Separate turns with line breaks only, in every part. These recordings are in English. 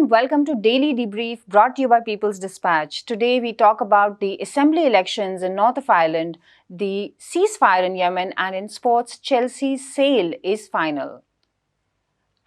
welcome to Daily Debrief brought to you by People's Dispatch. Today we talk about the assembly elections in North of Ireland, the ceasefire in Yemen, and in sports, Chelsea's sale is final.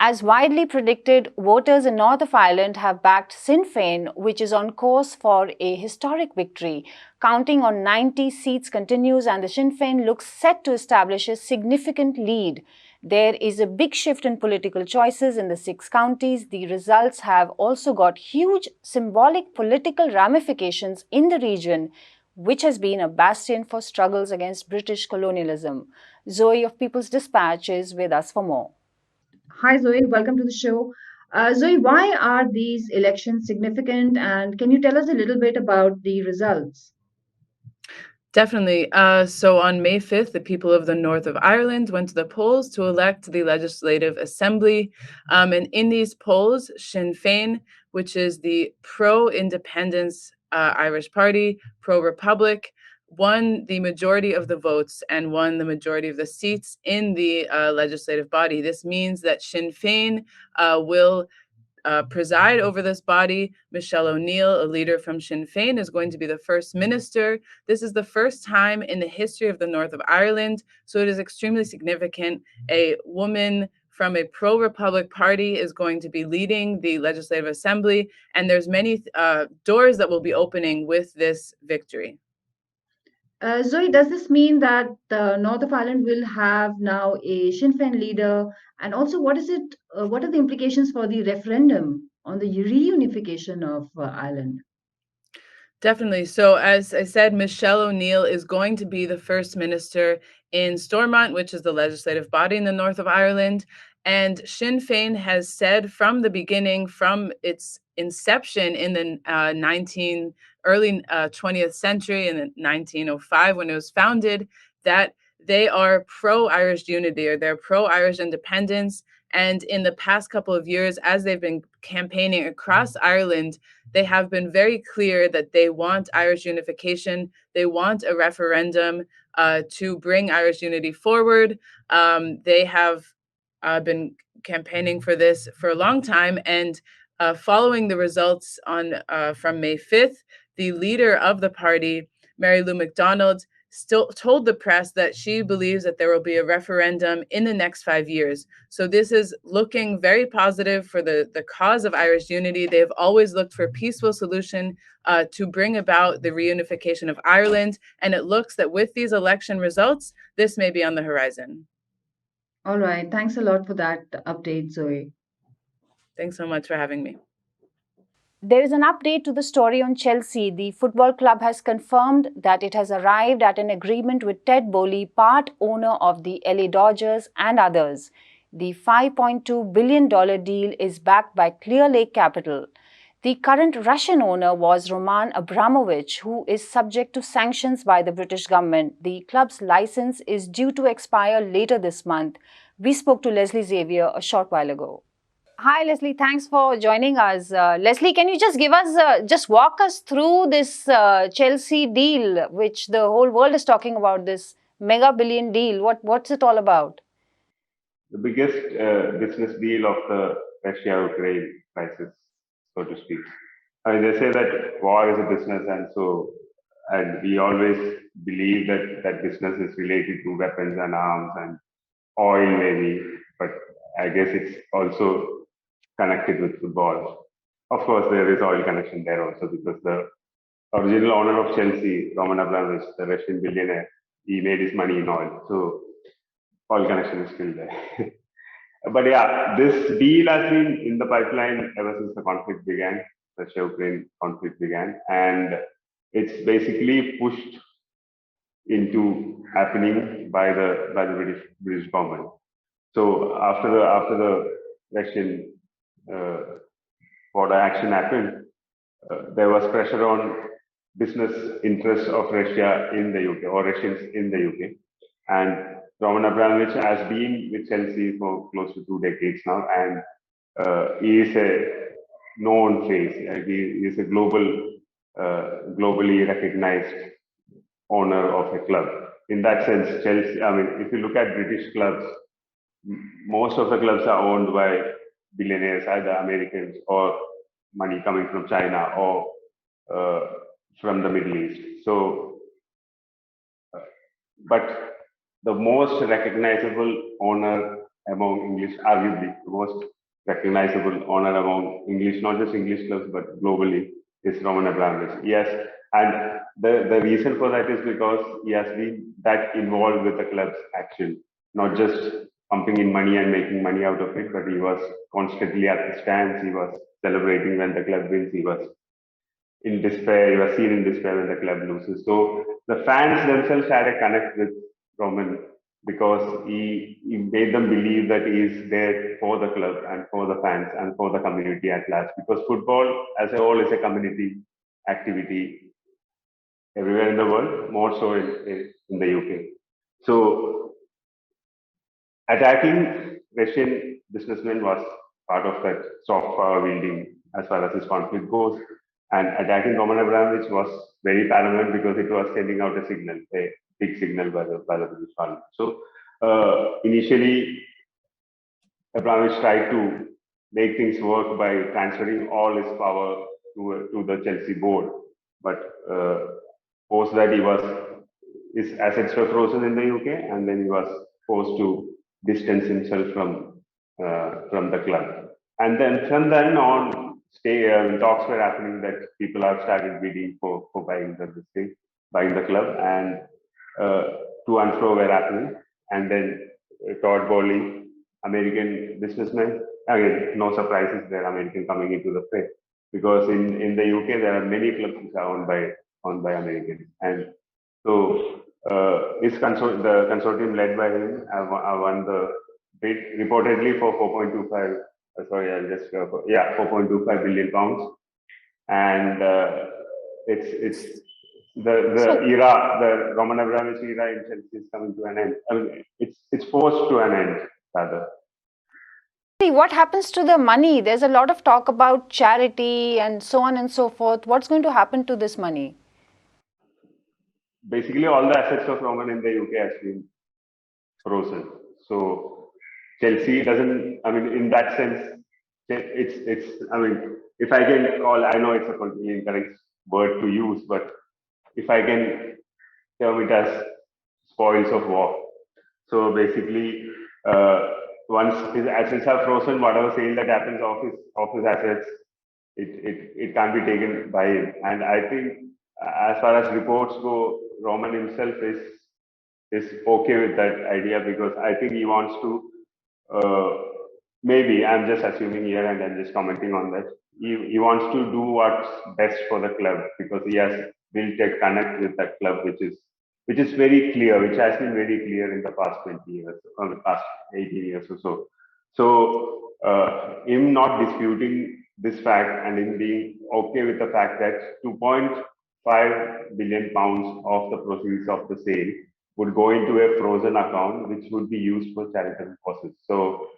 As widely predicted, voters in North of Ireland have backed Sinn Féin, which is on course for a historic victory. Counting on 90 seats continues and the Sinn Féin looks set to establish a significant lead. There is a big shift in political choices in the 6 counties. The results have also got huge symbolic political ramifications in the region, which has been a bastion for struggles against British colonialism. Zoe of People's Dispatch is with us for more.
Hi, Zoe. Welcome to the show. Zoe, why are these elections significant? And can you tell us a little bit about the results?
Definitely. So on May 5th, the people of the north of Ireland went to the polls to elect the Legislative Assembly. And in these polls, Sinn Féin, which is the pro-independence Irish party, pro-republic, won the majority of the votes and won the majority of the seats in the legislative body. This means that Sinn Féin will preside over this body. Michelle O'Neill, a leader from Sinn Féin, is going to be the first minister. This is the first time in the history of the north of Ireland, so it is extremely significant. A woman from a pro-republic party is going to be leading the Legislative Assembly, and there's many doors that will be opening with this victory.
Zoe, does this mean that the North of Ireland will have now a Sinn Féin leader? And also, what is it? What are the implications for the referendum on the reunification of Ireland?
Definitely. So, as I said, Michelle O'Neill is going to be the first minister in Stormont, which is the legislative body in the north of Ireland. And Sinn Féin has said from the beginning, from its inception in the early 20th century, in 1905, when it was founded, that they are pro-Irish unity, or they're pro-Irish independence. And in the past couple of years, as they've been campaigning across Ireland, they have been very clear that they want Irish unification. They want a referendum to bring Irish unity forward. They have been campaigning for this for a long time. And following the results from May 5th, the leader of the party, Mary Lou McDonald, still told the press that she believes that there will be a referendum in the next 5 years. So this is looking very positive for the cause of Irish unity. They've always looked for a peaceful solution to bring about the reunification of Ireland. And it looks that with these election results, this may be on the horizon.
All right. Thanks a lot for that update, Zoe.
Thanks so much for having me.
There is an update to the story on Chelsea. The football club has confirmed that it has arrived at an agreement with Ted Boehly, part owner of the LA Dodgers and others. The $5.2 billion deal is backed by Clear Lake Capital. The current Russian owner was Roman Abramovich, who is subject to sanctions by the British government. The club's license is due to expire later this month. We spoke to Leslie Xavier a short while ago. Hi, Leslie. Thanks for joining us. Leslie, can you just just walk us through this Chelsea deal, which the whole world is talking about, this mega billion deal? What's it all about?
The biggest business deal of the Russia-Ukraine crisis, so to speak. I mean, they say that war is a business, and we always believe that business is related to weapons and arms and oil, maybe, but I guess it's also connected with football. Of course, there is oil connection there also because the original owner of Chelsea, Roman Abramovich, the Russian billionaire, he made his money in oil. So oil connection is still there. But yeah, this deal has been in the pipeline ever since the conflict began, the Russia-Ukraine conflict began, and it's basically pushed into happening by the British government. So after the Russian border action happened, there was pressure on business interests of Russia in the UK or Russians in the UK, and Roman Abramovich has been with Chelsea for close to 2 decades now, and he is a known face. He is a globally recognized owner of a club. In that sense, Chelsea, I mean, if you look at British clubs, most of the clubs are owned by billionaires, either Americans or money coming from China or from the Middle East. So, but the most recognizable owner among English, arguably the most recognizable owner among English, not just English clubs, but globally, is Roman Abramovich. Yes, and the reason for that is because he has been that involved with the club's action, not just pumping in money and making money out of it, but he was constantly at the stands, he was celebrating when the club wins, he was in despair. You are seen in despair when the club loses. So the fans themselves had a connect with Roman because he made them believe that he is there for the club and for the fans and for the community at large. Because football as a whole is a community activity everywhere in the world, more so in the UK. So attacking Russian businessmen was part of that soft power wielding as far as this conflict goes. And attacking Roman Abramovich was very paramount because it was sending out a signal, a big signal by the British Parliament. So initially, Abramovich tried to make things work by transferring all his power to the Chelsea board. But post that, his assets were frozen in the UK, and then he was forced to distance himself from the club. And then from then on, talks were happening that people have started bidding for buying this thing, buying the club, and uh, to and fro were happening. And then Todd Bowley, American businessman, again, no surprises there, American coming into the fray. Because in the UK, there are many clubs which are owned by Americans. And so the consortium led by him have won the bid reportedly for 4.25. Sorry, I'll just yeah, 4.25 billion pounds, and it's the era, the Roman Abramovich era in Chelsea is coming to an end. I mean, it's forced to an end rather.
What happens to the money? There's a lot of talk about charity and so on and so forth. What's going to happen to this money?
Basically, all the assets of Roman in the UK has been frozen. So Chelsea doesn't. I mean, in that sense, it's. I mean, if I can call, I know it's a politically incorrect word to use, but if I can term it as spoils of war. So basically, once his assets are frozen, whatever sale that happens of his assets, it can't be taken by him. And I think, as far as reports go, Roman himself is okay with that idea because I think he wants to. Maybe I'm just assuming here and I'm just commenting on that. He wants to do what's best for the club because he has built a connect with that club, which is very clear, which has been very clear in the past 20 years, or the past 18 years or so. So, him not disputing this fact and him being okay with the fact that 2.5 billion pounds of the proceeds of the sale would go into a frozen account, which would be used for charitable causes. So,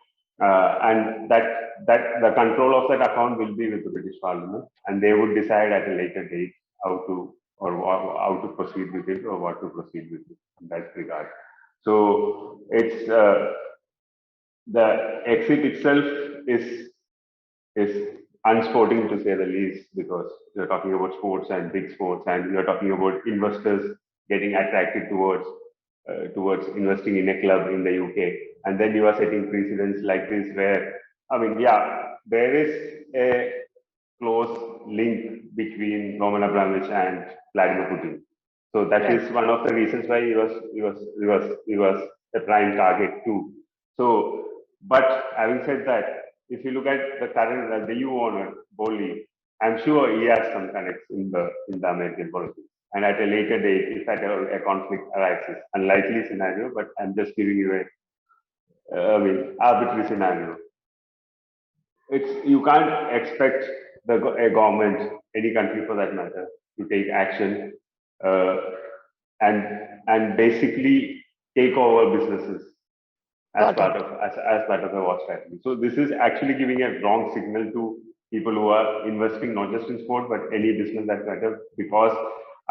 and that the control of that account will be with the British Parliament, and they would decide at a later date how to or how to proceed with it or what to proceed with it in that regard. So it's the exit itself is unsporting to say the least because you're talking about sports and big sports and you're talking about investors getting attracted towards investing in a club in the UK. And then you are setting precedents like this where, I mean, yeah, there is a close link between Roman Abramovich and Vladimir Putin. So that is one of the reasons why he was a prime target too. So, but having said that, if you look at the current the new owner, Bowley, I'm sure he has some connects in the American politics. And at a later date, if at a conflict arises, unlikely scenario, but I'm just giving you I mean, arbitrary scenario. You can't expect a government, any country for that matter, to take action uh, and basically take over businesses as part of a war strategy. So this is actually giving a wrong signal to people who are investing not just in sport but any business that matter because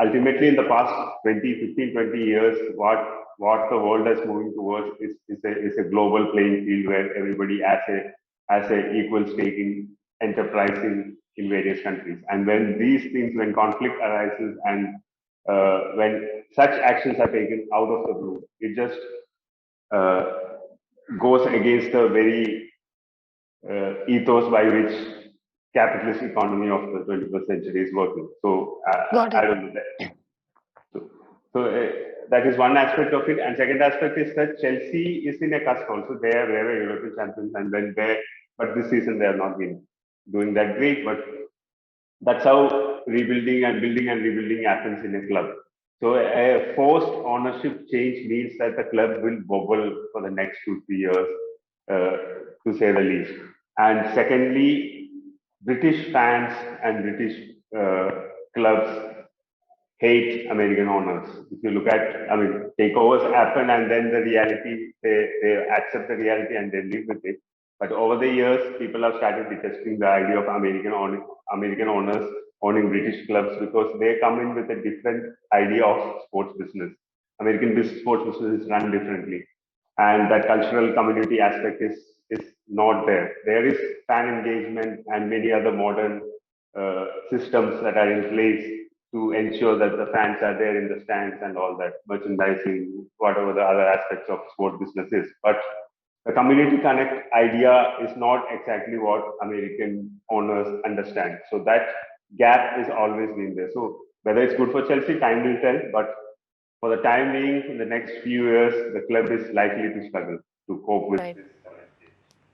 ultimately in the past 20, 15, 20 years, what the world is moving towards is a global playing field where everybody has a equal stake in enterprising in various countries. And when these things, when conflict arises and when such actions are taken out of the blue, it just uh, goes against the very ethos by which capitalist economy of the 21st century is working. So
Got
I
it.
don't know that. So that is one aspect of it, and second aspect is that Chelsea is in a cusp also. They were European champions, and then but this season they have not been doing that great. But that's how rebuilding and building and rebuilding happens in a club. So a forced ownership change means that the club will bubble for the next 2 3 years, uh, to say the least. And secondly, British fans and British clubs hate American owners. If you look at, I mean, takeovers happen and then the reality, they accept the reality and they live with it. But over the years, people have started detesting the idea of American owners owning British clubs because they come in with a different idea of sports business. Sports business is run differently, and that cultural community aspect is not there. There is fan engagement and many other modern systems that are in place to ensure that the fans are there in the stands and all that merchandising, whatever the other aspects of sport business is. But the community connect idea is not exactly what American owners understand. So that gap is always been there. So whether it's good for Chelsea, time will tell. But for the time being, in the next few years, the club is likely to struggle to cope with
Right.
this current change.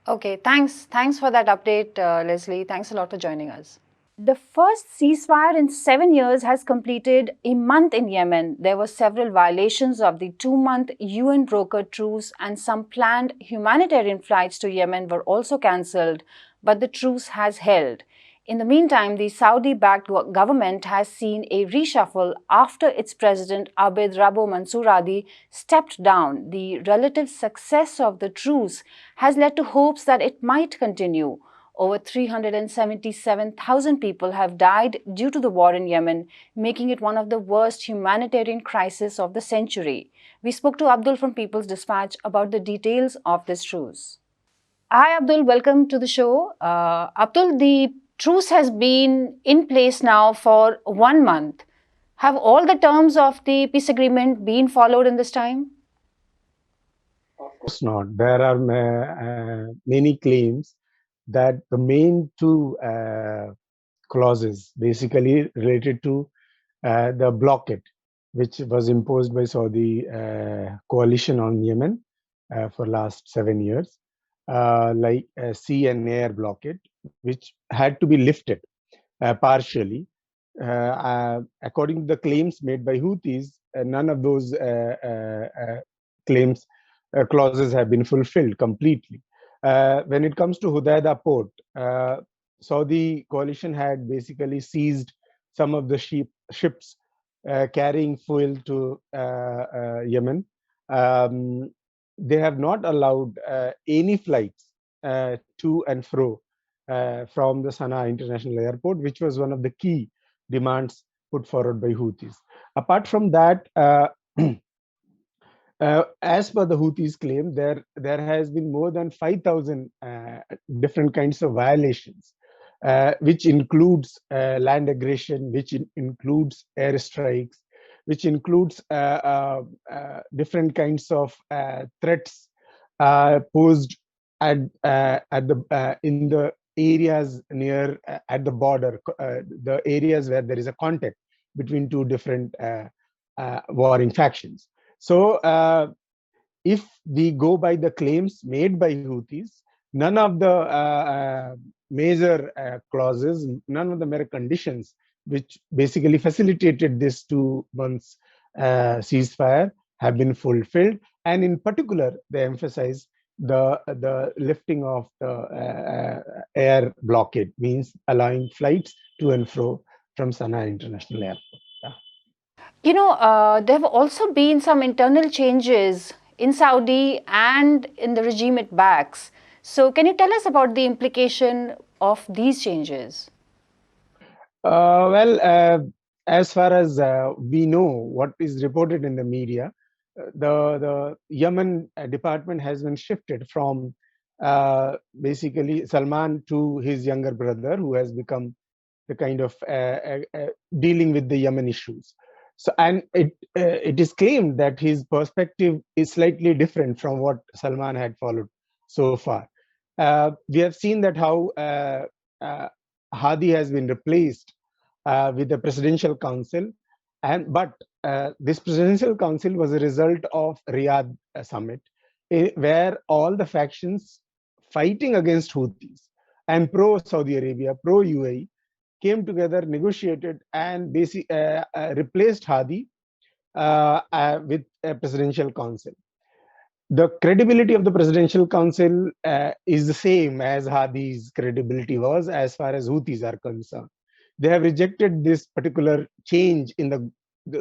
Okay, thanks. Thanks for that update, Leslie. Thanks a lot for joining us. The first ceasefire in 7 years has completed a month in Yemen. There were several violations of the 2 month UN brokered truce, and some planned humanitarian flights to Yemen were also cancelled, but the truce has held. In the meantime, the Saudi backed government has seen a reshuffle after its president Abed Rabo Mansour Hadi stepped down. The relative success of the truce has led to hopes that it might continue. Over 377,000 people have died due to the war in Yemen, making it one of the worst humanitarian crises of the century. We spoke to Abdul from People's Dispatch about the details of this truce. Hi, Abdul. Welcome to the show. Abdul, the truce has been in place now for 1 month. Have all the terms of the peace agreement been followed in this time?
Of course not. There are many claims that the main two clauses basically related to the blockade, which was imposed by Saudi coalition on Yemen for last 7 years, like sea and air blockade, which had to be lifted partially. According to the claims made by Houthis, none of those claims clauses have been fulfilled completely. When it comes to Hudaydah port, Saudi coalition had basically seized some of the ships carrying fuel to Yemen. They have not allowed any flights to and fro from the Sana'a International Airport, which was one of the key demands put forward by Houthis. Apart from that, as per the Houthis' claim, there has been more than 5,000 different kinds of violations, which includes land aggression, which includes airstrikes, which includes different kinds of threats posed at the in the areas near at the border, the areas where there is a contact between two different warring factions. So if we go by the claims made by Houthis, none of the major clauses, none of the mere conditions which basically facilitated this 2 months ceasefire have been fulfilled. And in particular, they emphasize the lifting of the air blockade, means allowing flights to and fro from Sana'a International Airport.
You know, there have also been some internal changes in Saudi and in the regime it backs. So, can you tell us about the implication of these changes?
As far as we know, what is reported in the media, the Yemen department has been shifted from basically Salman to his younger brother, who has become the kind of dealing with the Yemen issues. So, and it is claimed that his perspective is slightly different from what Salman had followed so far. We have seen that how Hadi has been replaced with the presidential council, but this presidential council was a result of Riyadh summit, where all the factions fighting against Houthis and pro Saudi Arabia, pro UAE came together, negotiated, and replaced Hadi with a presidential council. The credibility of the presidential council is the same as Hadi's credibility was as far as Houthis are concerned. They have rejected this particular change in the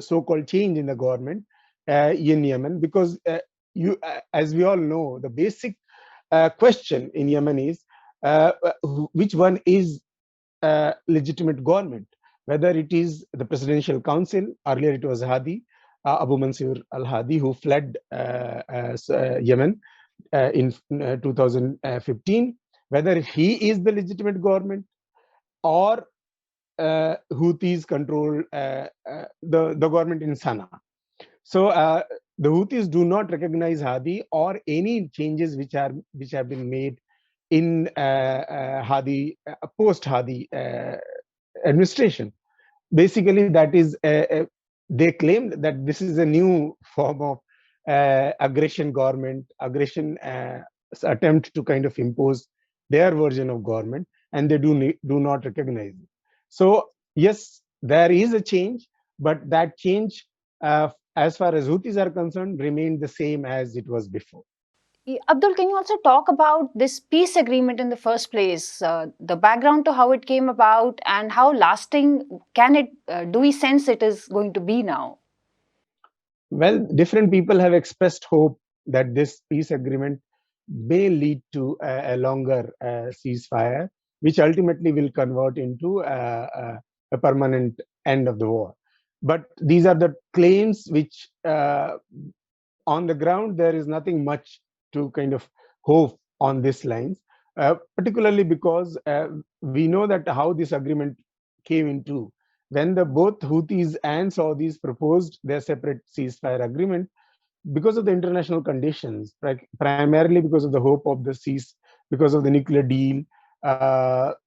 so-called change in the government in Yemen because as we all know, the basic question in Yemen is which one is legitimate government, whether it is the presidential council, earlier it was Hadi, Abu Mansur al-Hadi, who fled Yemen in 2015, whether he is the legitimate government or Houthis control the government in Sana'a. So the Houthis do not recognize Hadi or any changes which have been made in Hadi post Hadi administration. Basically, that is they claim that this is a new form of aggression attempt to kind of impose their version of government, and they do not recognize it. So yes, there is a change, but that change, as far as Houthis are concerned, remained the same as it was before.
Abdul, can you also talk about this peace agreement in the first place, the background to how it came about, and how lasting can it, do we sense it is going to be now?
Well, different people have expressed hope that this peace agreement may lead to a longer ceasefire, which ultimately will convert into a permanent end of the war. But these are the claims which, on the ground, there is nothing much to kind of hope on these lines, particularly because we know that how this agreement came into. When both Houthis and Saudis proposed their separate ceasefire agreement, because of the international conditions, primarily because of the hope of the cease, because of the nuclear deal, because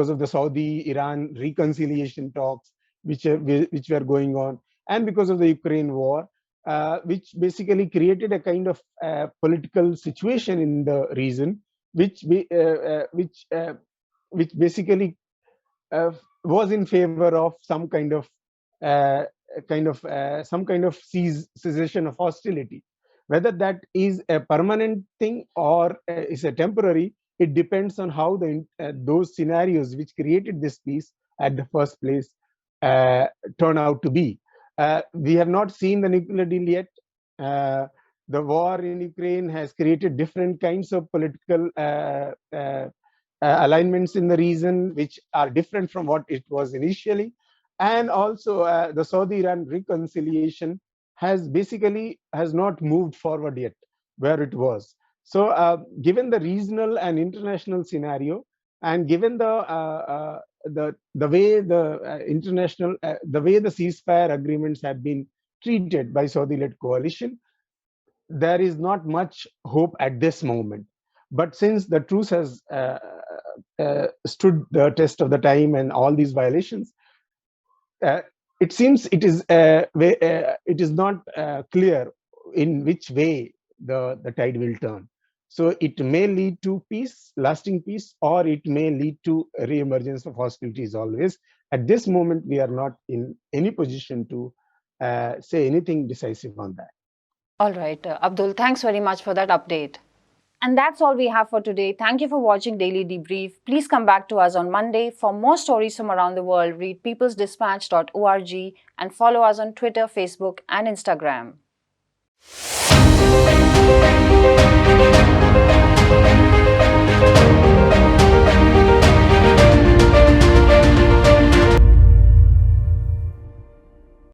of the Saudi-Iran reconciliation talks, which were going on, and because of the Ukraine war, which basically created a kind of political situation in the region, which basically was in favor of some kind of cessation of hostility. Whether that is a permanent thing or is a temporary, it depends on how those scenarios which created this peace at the first place turn out to be. We have not seen the nuclear deal yet. The war in Ukraine has created different kinds of political alignments in the region, which are different from what it was initially. And also the Saudi-Iran reconciliation has not moved forward yet where it was. So given the regional and international scenario, and given the way the way the ceasefire agreements have been treated by Saudi-led coalition, there is not much hope at this moment. But since the truce has stood the test of the time and all these violations, it seems it is not clear in which way the tide will turn. So it may lead to peace, lasting peace, or it may lead to a re-emergence of hostilities always. At this moment, we are not in any position to say anything decisive on that.
All right, Abdul, thanks very much for that update. And that's all we have for today. Thank you for watching Daily Debrief. Please come back to us on Monday for more stories from around the world. Read peoplesdispatch.org and follow us on Twitter, Facebook, and Instagram.